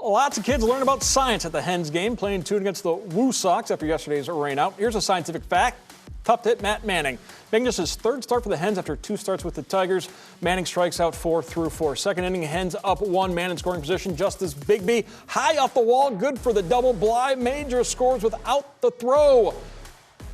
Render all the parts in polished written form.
Lots of kids learn about science at the Hens game, playing tune against the Woo Sox after yesterday's rainout. Here's a scientific fact. Tough to hit Matt Manning. Making just his third start for the Hens after 2 starts with the Tigers. Manning strikes out 4 through 4. Second inning, Hens up 1 man in scoring position. Justice Bigby high off the wall, good for the double. Bly Major scores without the throw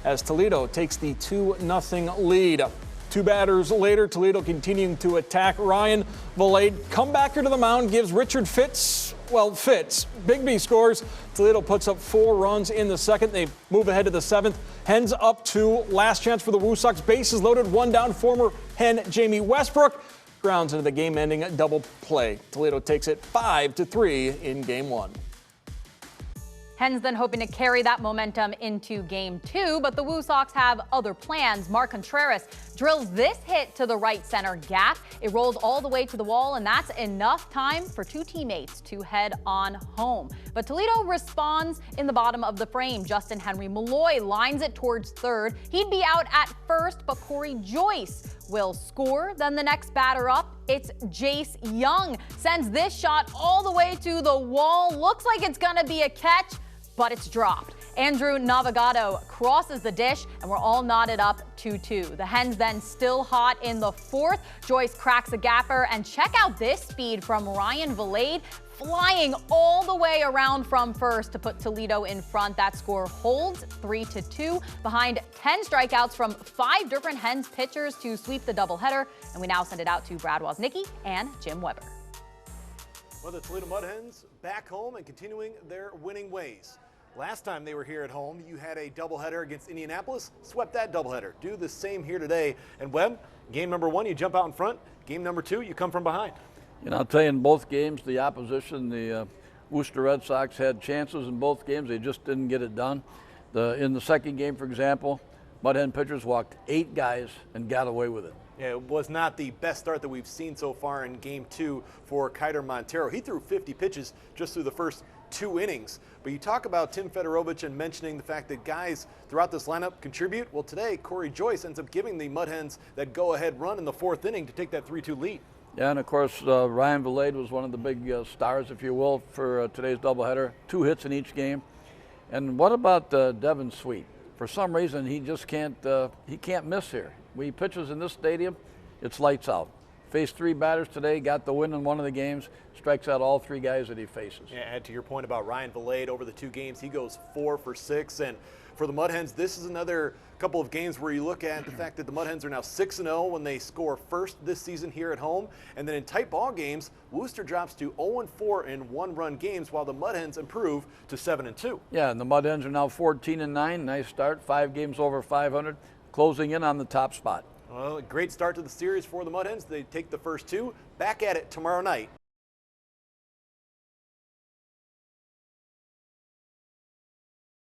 as Toledo takes the 2-0 lead. 2 batters later, Toledo continuing to attack. Ryan Valade, comebacker to the mound, gives Richard Fitz. Bigby scores. Toledo puts up 4 runs in the second. They move ahead to the 7th. Hens up 2. Last chance for the Woo Sox. Bases loaded. 1 down. Former Hen Jamie Westbrook grounds into the game-ending double play. Toledo takes it 5-3 in Game 1. Hens then hoping to carry that momentum into Game 2, but the Woo Sox have other plans. Mark Contreras drills this hit to the right center gap. It rolls all the way to the wall, and that's enough time for 2 teammates to head on home. But Toledo responds in the bottom of the frame. Justin Henry Malloy lines it towards third. He'd be out at first, but Corey Joyce will score. Then the next batter up, it's Jace Young. Sends this shot all the way to the wall. Looks like it's gonna be a catch, but it's dropped. Andrew Navigado crosses the dish, and we're all knotted up 2-2. The Hens then still hot in the 4th. Joyce cracks a gapper, and check out this speed from Ryan Valade, flying all the way around from first to put Toledo in front. That score holds 3-2 behind 10 strikeouts from 5 different Hens pitchers to sweep the doubleheader. And we now send it out to Brad Woznicki and Jim Weber. Well, the Toledo Mud Hens back home and continuing their winning ways. Last time they were here at home, you had a doubleheader against Indianapolis, swept that doubleheader. Do the same here today. And Webb, game number 1, you jump out in front. Game number 2, you come from behind. You know, I'll tell you, in both games, the opposition, the Worcester Red Sox, had chances in both games. They just didn't get it done. In the second game, for example, Mud Hen pitchers walked 8 guys and got away with it. Yeah, it was not the best start that we've seen so far in Game 2 for Kiter Montero. He threw 50 pitches just through the first 2 innings. But you talk about Tim Fedorovich and mentioning the fact that guys throughout this lineup contribute. Well, today, Corey Joyce ends up giving the Mud Hens that go-ahead run in the 4th inning to take that 3-2 lead. Yeah, and of course, Ryan Valade was one of the big stars, if you will, for today's doubleheader. 2 hits in each game. And what about Devin Sweet? For some reason, he just can't miss here. When he pitches in this stadium, it's lights out. Faced 3 batters today, got the win in one of the games, strikes out all 3 guys that he faces. Yeah, add to your point about Ryan Valade over the 2 games, he goes 4 for 6. And for the Mud Hens, this is another couple of games where you look at the fact that the Mud Hens are now 6-0 when they score first this season here at home. And then in tight ball games, Worcester drops to 0-4 in 1-run games, while the Mud Hens improve to 7-2. Yeah, and the Mud Hens are now 14-9. Nice start, 5 games over 500, closing in on the top spot. Well, a great start to the series for the Mud Hens. They take the first 2. Back at it tomorrow night